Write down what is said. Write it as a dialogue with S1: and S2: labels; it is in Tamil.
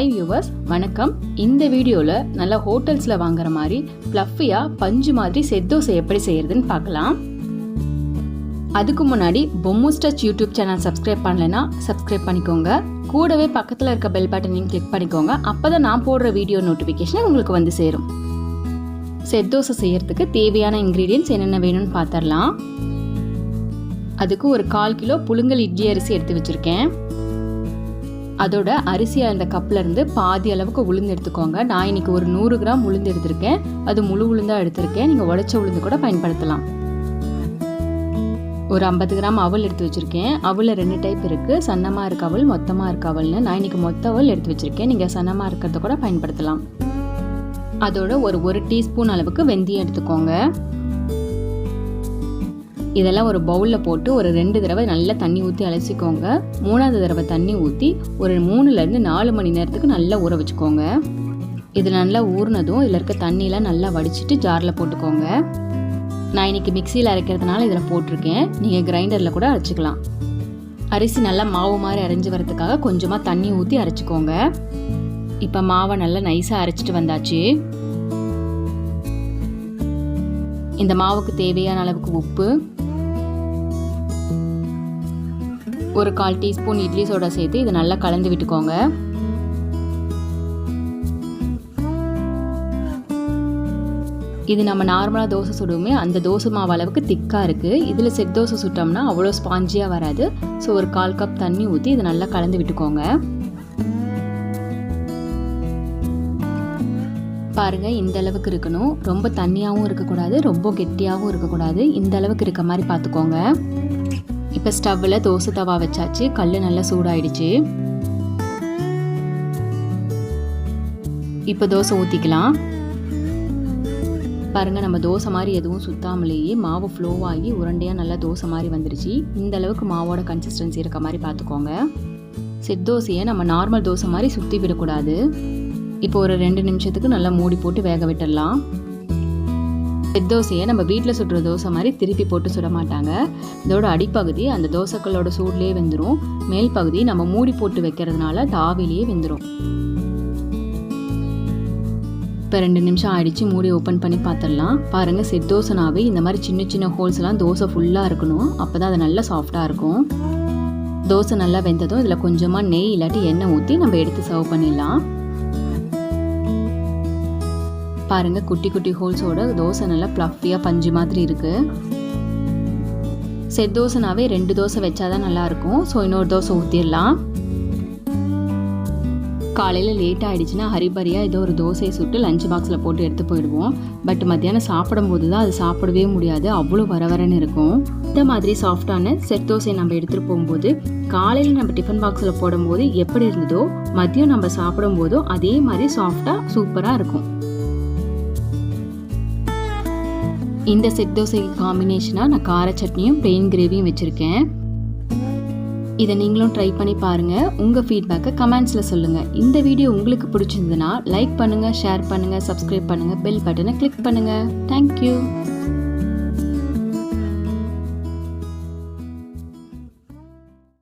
S1: ஹாய் வியூவர்ஸ், வணக்கம். இந்த வீடியோவில் நல்லா ஹோட்டல்ஸில் வாங்குற மாதிரி ஃப்ளஃபியாக பஞ்சு மாதிரி செட் தோசை எப்படி செய்யறதுன்னு பார்க்கலாம். அதுக்கு முன்னாடி பொம்முஸ் டச் யூடியூப் சேனல் சப்ஸ்கிரைப் பண்ணலைன்னா சப்ஸ்கிரைப் பண்ணிக்கோங்க. கூடவே பக்கத்தில் இருக்க பெல் பட்டனையும் கிளிக் பண்ணிக்கோங்க. அப்போ தான் நான் போடுற வீடியோ நோட்டிஃபிகேஷன் உங்களுக்கு வந்து சேரும். செட் தோசை செய்யறதுக்கு தேவையான இன்க்ரீடியன்ட்ஸ் என்னென்ன வேணும்னு பார்த்துடலாம். அதுக்கு ஒரு 1/4 கிலோ புழுங்கல் இட்லி அரிசி எடுத்து வச்சுருக்கேன். அதோட அரிசி அந்த கப்லேருந்து பாதி அளவுக்கு உளுந்து எடுத்துக்கோங்க. நான் இன்னைக்கு ஒரு 100 கிராம் உளுந்து எடுத்திருக்கேன். அது முழு உளுந்தாக எடுத்திருக்கேன். நீங்கள் உடைச்ச உளுந்து கூட பயன்படுத்தலாம். ஒரு 50 கிராம் அவல் எடுத்து வச்சுருக்கேன். அவலில் 2 டைப் இருக்குது, சன்னமாக இருக்க அவல், மொத்தமாக இருக்க அவல்னு. நான் இன்னைக்கு மொத்த அவல் எடுத்து வச்சுருக்கேன். நீங்கள் சன்னமாக இருக்கிறத கூட பயன்படுத்தலாம். அதோட ஒரு டீஸ்பூன் அளவுக்கு வெந்தயம் எடுத்துக்கோங்க. இதெல்லாம் ஒரு பவுலில் போட்டு ஒரு 2 தடவை நல்லா தண்ணி ஊற்றி அலசிக்கோங்க. 3ஆவது தடவை தண்ணி ஊற்றி ஒரு 3லேருந்து 4 மணி நேரத்துக்கு நல்லா ஊற வச்சுக்கோங்க. இது நல்லா ஊறினதும் இதில் இருக்க தண்ணியெலாம் நல்லா வடிச்சிட்டு ஜாரில் போட்டுக்கோங்க. நான் இன்றைக்கி மிக்சியில் அரைக்கிறதுனால இதில் போட்டிருக்கேன். நீங்கள் கிரைண்டரில் கூட அரைச்சிக்கலாம். அரிசி நல்லா மாவு மாதிரி அரைஞ்சி வரதுக்காக கொஞ்சமாக தண்ணி ஊற்றி அரைச்சிக்கோங்க. இப்போ மாவை நல்லா நைஸாக அரைச்சிட்டு வந்தாச்சு. இந்த மாவுக்கு தேவையான அளவுக்கு உப்பு, ஒரு 1/4 டீஸ்பூன் இட்லி சோடா சேர்த்து இதை நல்லா கலந்து விட்டுக்கோங்க. இது நம்ம நார்மலாக தோசை சுடுவோமே அந்த தோசை மாவு அளவுக்கு திக்காக இருக்குது. இதில் செட் தோசை சுட்டோம்னா அவ்வளோ ஸ்பாஞ்சியாக வராது. ஸோ ஒரு 1/4 கப் தண்ணி ஊற்றி இதை நல்லா கலந்து விட்டுக்கோங்க. பாருங்கள், இந்த அளவுக்கு இருக்கணும். ரொம்ப தண்ணியாகவும் இருக்கக்கூடாது, ரொம்ப கெட்டியாகவும் இருக்கக்கூடாது. இந்த அளவுக்கு இருக்க மாதிரி பார்த்துக்கோங்க. இப்போ ஸ்டவ்வில் தோசை தவா வச்சாச்சு. கல் நல்லா சூடாயிடுச்சு. இப்போ தோசை ஊற்றிக்கலாம். பாருங்கள், நம்ம தோசை மாதிரி எதுவும் சுத்தாமலேயே மாவு ஃப்ளோ ஆகி உருண்டையாக நல்லா தோசை மாதிரி வந்துடுச்சு. இந்த அளவுக்கு மாவோட கன்சிஸ்டன்சி இருக்க மாதிரி பார்த்துக்கோங்க. செட் தோசையை நம்ம நார்மல் தோசை மாதிரி சுற்றி விடக்கூடாது. இப்போ ஒரு 2 நிமிஷத்துக்கு நல்லா மூடி போட்டு வேக விட்டுடலாம். செட் தோசையை நம்ம வீட்டில் சுடுற தோசை மாதிரி திருப்பி போட்டு சுட மாட்டாங்க. இதோட அடிப்பகுதி அந்த தோசைக்கல்லோட சூட்லேயே வெந்துடும். மேல் பகுதி நம்ம மூடி போட்டு வைக்கிறதுனால தாவிலேயே வெந்துடும். இப்போ 2 நிமிஷம் ஆயிடுச்சு. மூடி ஓப்பன் பண்ணி பார்த்துடலாம். பாருங்கள், செட் தோசைனாவே இந்த மாதிரி சின்ன சின்ன ஹோல்ஸ்லாம் தோசை ஃபுல்லாக இருக்கணும். அப்போ தான் அது நல்லா சாஃப்டாக இருக்கும். தோசை நல்லா வெந்ததும் இதில் கொஞ்சமாக நெய் இல்லாட்டி எண்ணெய் ஊற்றி நம்ம எடுத்து சர்வ் பண்ணிடலாம். பாருங்கள், குட்டி குட்டி ஹோல்ஸோட தோசை நல்லா ப்ளஃபியாக பஞ்சு மாதிரி இருக்குது. செட் தோசைனாவே 2 தோசை வச்சாதான் நல்லாயிருக்கும். ஸோ இன்னொரு தோசை ஊற்றிடலாம். காலையில் லேட் ஆகிடுச்சுன்னா ஹரிபரியாக ஏதோ ஒரு தோசையை சுட்டு லஞ்ச் பாக்ஸில் போட்டு எடுத்து போயிடுவோம். பட் மத்தியானம் சாப்பிடும்போது தான் அது சாப்பிடவே முடியாது, அவ்வளோ வரவரன்னு இருக்கும். இந்த மாதிரி சாஃப்டான செட் தோசை நம்ம எடுத்துகிட்டு போகும்போது காலையில் நம்ம டிஃபன் பாக்ஸில் போடும்போது எப்படி இருந்ததோ மதியம் நம்ம சாப்பிடும்போதோ அதே மாதிரி சாஃப்டாக சூப்பராக இருக்கும். இந்த செட் தோசைக்கு காம்பினேஷனாக நான் கார சட்னியும் பிளெயின் கிரேவியும் வச்சுருக்கேன். இதை நீங்களும் ட்ரை பண்ணி பாருங்கள். உங்கள் ஃபீட்பேக்கை கமெண்ட்ஸில் சொல்லுங்கள். இந்த வீடியோ உங்களுக்கு பிடிச்சிருந்ததுன்னா லைக் பண்ணுங்கள், ஷேர் பண்ணுங்கள், சப்ஸ்கிரைப் பண்ணுங்கள், பெல் பட்டனை கிளிக் பண்ணுங்கள். தேங்க்யூ.